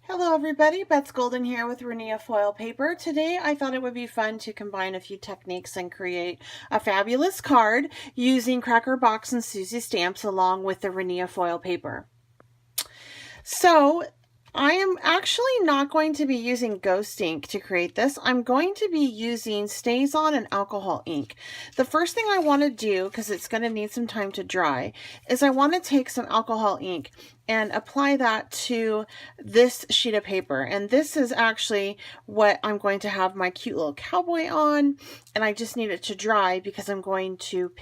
Hello everybody, Betz Golden here with Rinea Foiled Paper. Today I thought it would be fun to combine a few techniques and create a fabulous card using Cracker Box and Susie stamps along with the Rinea Foiled Paper. So I am actually not going to be using ghost ink to create this. I'm going to be using StazOn and alcohol ink. The first thing I want to do, because it's going to need some time to dry, is I want to take some alcohol ink and apply that to this sheet of paper. And this is actually what I'm going to have my cute little cowboy on, and I just need it to dry because I'm going to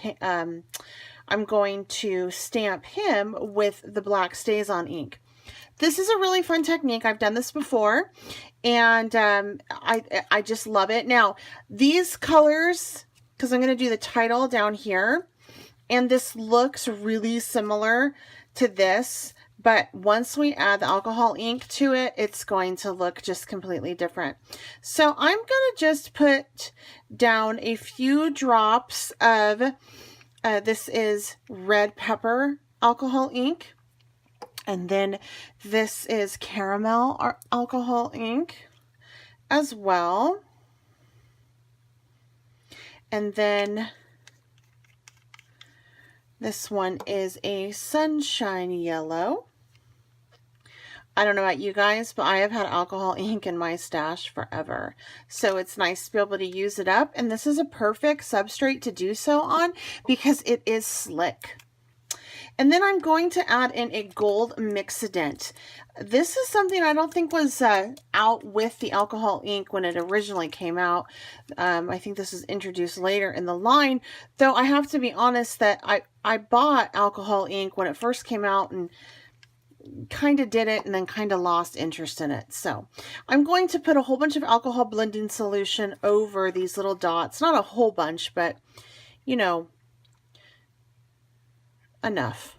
stamp him with the black StazOn ink. This is a really fun technique. I've done this before, and I just love it. Now, these colors, because I'm going to do the title down here, and this looks really similar to this, but once we add the alcohol ink to it, it's going to look just completely different. So I'm going to just put down a few drops of, this is red pepper alcohol ink. And then this is caramel alcohol ink as well. And then this one is a sunshine yellow. I don't know about you guys, but I have had alcohol ink in my stash forever. So it's nice to be able to use it up. And this is a perfect substrate to do so on because it is slick. And then I'm going to add in a gold mixident. This is something I don't think was out with the alcohol ink when it originally came out. I think this was introduced later in the line, though I have to be honest that I bought alcohol ink when it first came out and kind of did it and then kind of lost interest in it. So I'm going to put a whole bunch of alcohol blending solution over these little dots. Not a whole bunch, but you know, enough.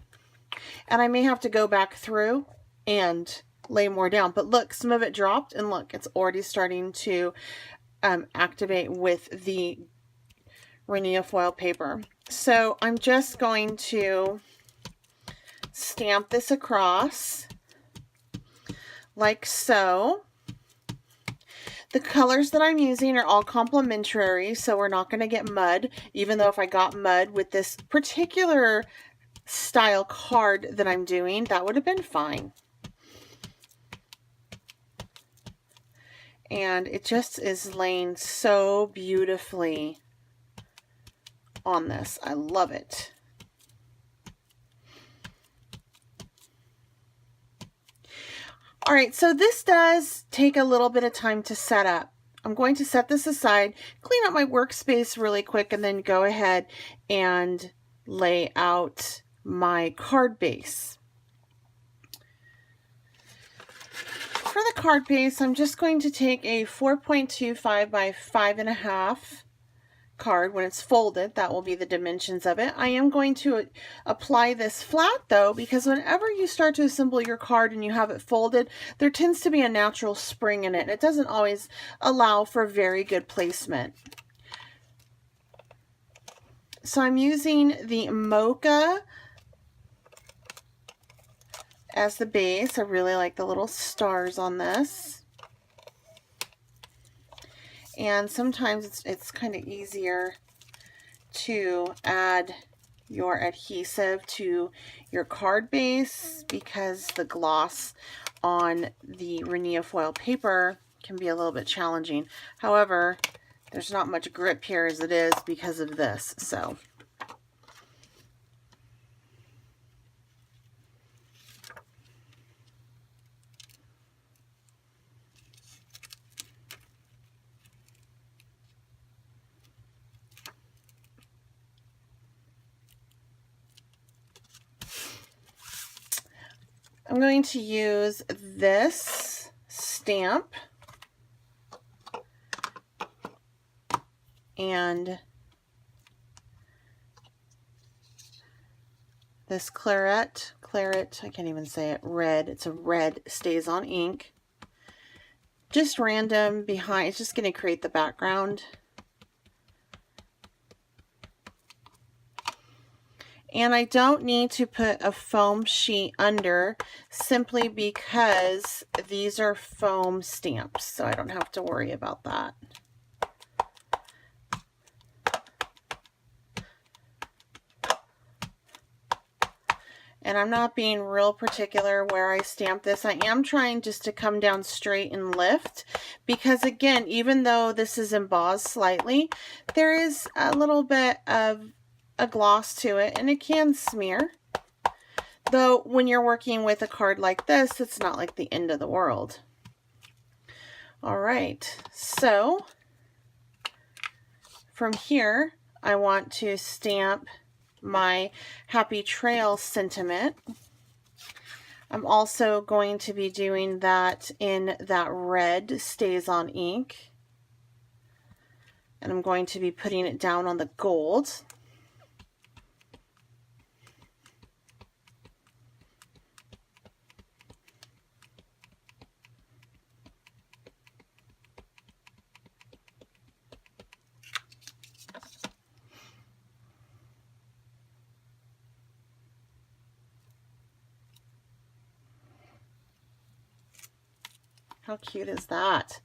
And I may have to go back through and lay more down, but look, some of it dropped, and look, it's already starting to activate with the Rinea Foiled Paper. So I'm just going to stamp this across like so. The colors that I'm using are all complementary, so we're not going to get mud, even though if I got mud with this particular style card that I'm doing, that would have been fine. And it just is laying so beautifully on this. I love it. All right, so this does take a little bit of time to set up. I'm going to set this aside, clean up my workspace really quick, and then go ahead and lay out my card base. For the card base, I'm just going to take a 4.25 by 5.5 card. When it's folded, that will be the dimensions of it. I am going to apply this flat though, because whenever you start to assemble your card and you have it folded, there tends to be a natural spring in it, and it doesn't always allow for very good placement. So I'm using the Mocha as the base. I really like the little stars on this. And sometimes it's kind of easier to add your adhesive to your card base because the gloss on the Rinea Foiled Paper can be a little bit challenging. However, there's not much grip here as it is because of this. So I'm going to use this stamp and this claret, I can't even say it, red, it's a red StazOn ink. Just random behind, it's just going to create the background. And I don't need to put a foam sheet under simply because these are foam stamps, so I don't have to worry about that. And I'm not being real particular where I stamp this. I am trying just to come down straight and lift because, again, even though this is embossed slightly, there is a little bit of a gloss to it and it can smear. Though when you're working with a card like this, it's not like the end of the world. All right, so from here, I want to stamp my Happy Trails sentiment. I'm also going to be doing that in that red StazOn ink. And I'm going to be putting it down on the gold. How cute is that?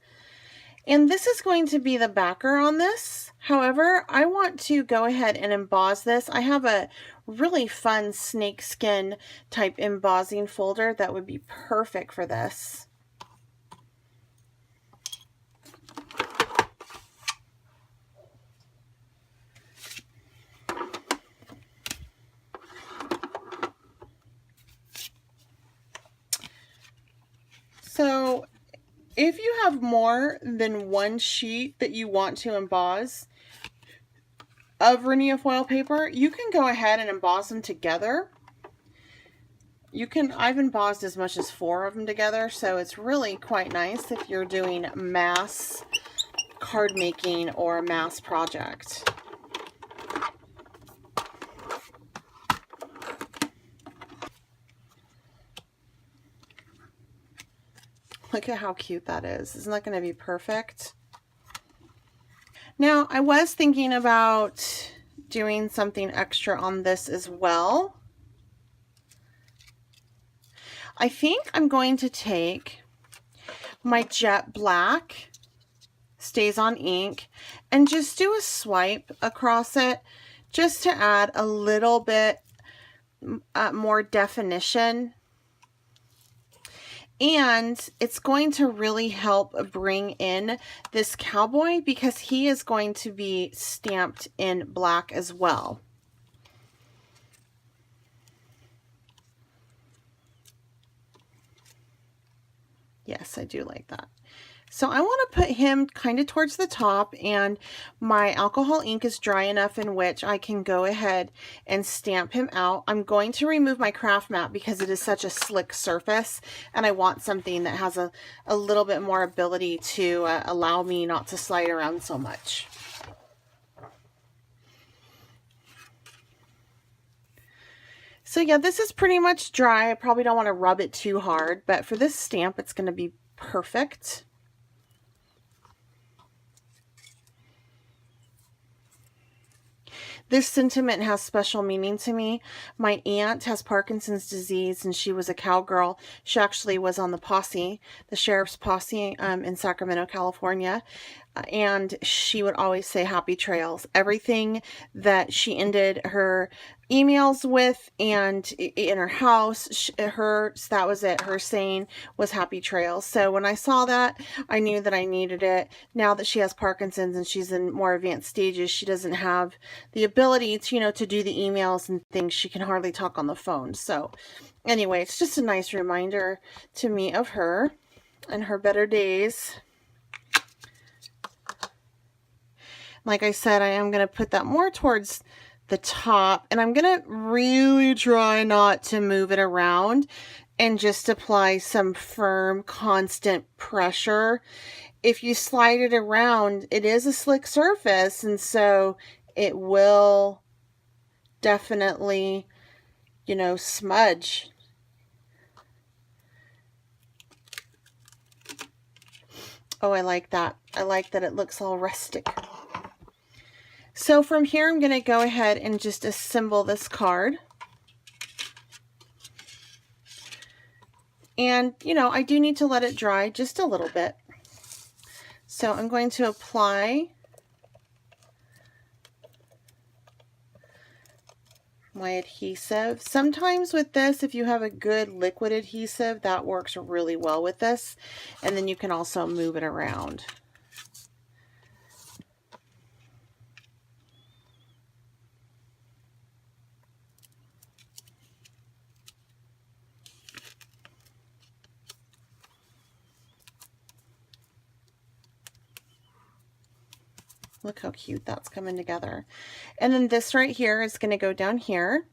And this is going to be the backer on this. However, I want to go ahead and emboss this. I have a really fun snakeskin type embossing folder that would be perfect for this. So if you have more than one sheet that you want to emboss of Rinea foil paper, you can go ahead and emboss them together. I've embossed as much as 4 of them together, so it's really quite nice if you're doing mass card making or a mass project. Look at how cute that is. Isn't that going to be perfect? Now, I was thinking about doing something extra on this as well. I think I'm going to take my jet black StazOn ink and just do a swipe across it just to add a little bit more definition. And it's going to really help bring in this cowboy because he is going to be stamped in black as well. Yes, I do like that. So I want to put him kind of towards the top, and my alcohol ink is dry enough in which I can go ahead and stamp him out. I'm going to remove my craft mat because it is such a slick surface, and I want something that has a little bit more ability to allow me not to slide around so much. So yeah, this is pretty much dry. I probably don't want to rub it too hard, but for this stamp, it's going to be perfect. This sentiment has special meaning to me. My aunt has Parkinson's disease, and she was a cowgirl. She actually was on the posse, the sheriff's posse in Sacramento, California. And she would always say happy trails. Everything that she ended her emails with and in her house, that was it. Her saying was happy trails. So when I saw that, I knew that I needed it. Now that she has Parkinson's and she's in more advanced stages, she doesn't have the ability to, to do the emails and things. She can hardly talk on the phone. So anyway, it's just a nice reminder to me of her and her better days. Like I said, I am going to put that more towards the top, and I'm going to really try not to move it around and just apply some firm, constant pressure. If you slide it around, it is a slick surface, and so it will definitely, smudge. Oh, I like that. I like that it looks all rustic. So from here, I'm going to go ahead and just assemble this card. And, you know, I do need to let it dry just a little bit. So I'm going to apply my adhesive. Sometimes with this, if you have a good liquid adhesive, that works really well with this. And then you can also move it around. Look how cute that's coming together. And then this right here is going to go down here.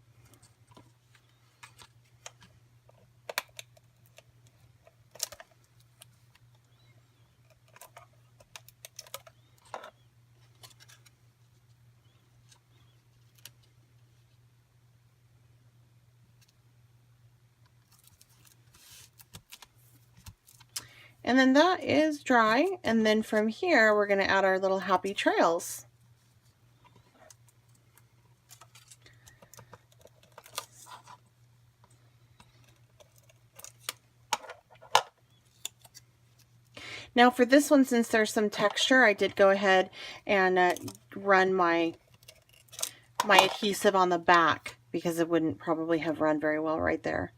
And then that is dry. And then from here, we're going to add our little happy trails. Now for this one, since there's some texture, I did go ahead and run my adhesive on the back because it wouldn't probably have run very well right there.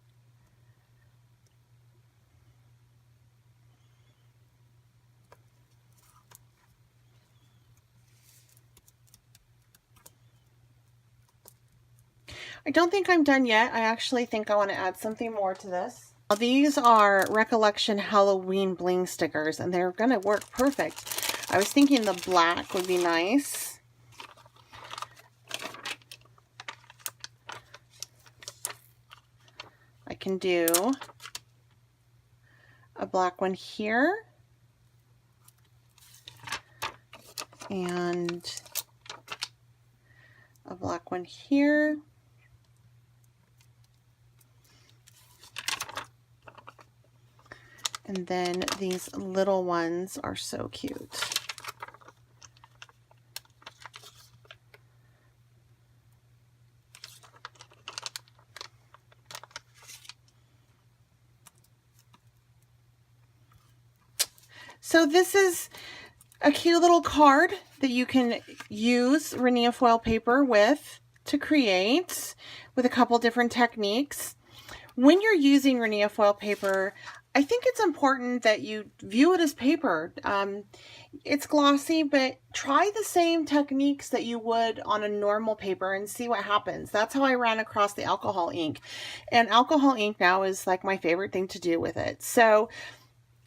I don't think I'm done yet. I actually think I want to add something more to this. Now, these are Recollection Halloween bling stickers, and they're going to work perfect. I was thinking the black would be nice. I can do a black one here and a black one here. And then these little ones are so cute. So this is a cute little card that you can use Rinea foil paper with to create with a couple different techniques. When you're using Rinea foil paper, I think it's important that you view it as paper. It's glossy, but try the same techniques that you would on a normal paper and see what happens. That's how I ran across the alcohol ink. And alcohol ink now is like my favorite thing to do with it. So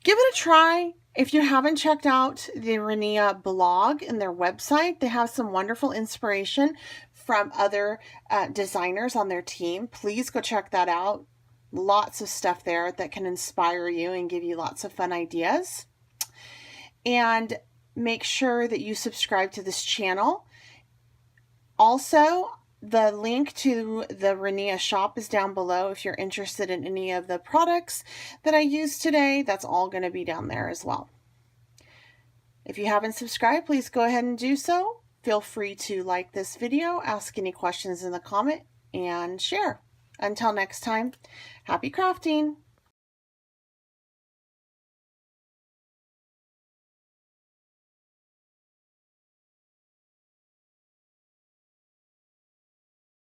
give it a try. If you haven't checked out the Rinea blog and their website, they have some wonderful inspiration from other designers on their team. Please go check that out. Lots of stuff there that can inspire you and give you lots of fun ideas. And make sure that you subscribe to this channel. Also, the link to the Rinea shop is down below if you're interested in any of the products that I used today. That's all going to be down there as well. If you haven't subscribed, please go ahead and do so. Feel free to like this video, ask any questions in the comment, and share. Until next time, happy crafting!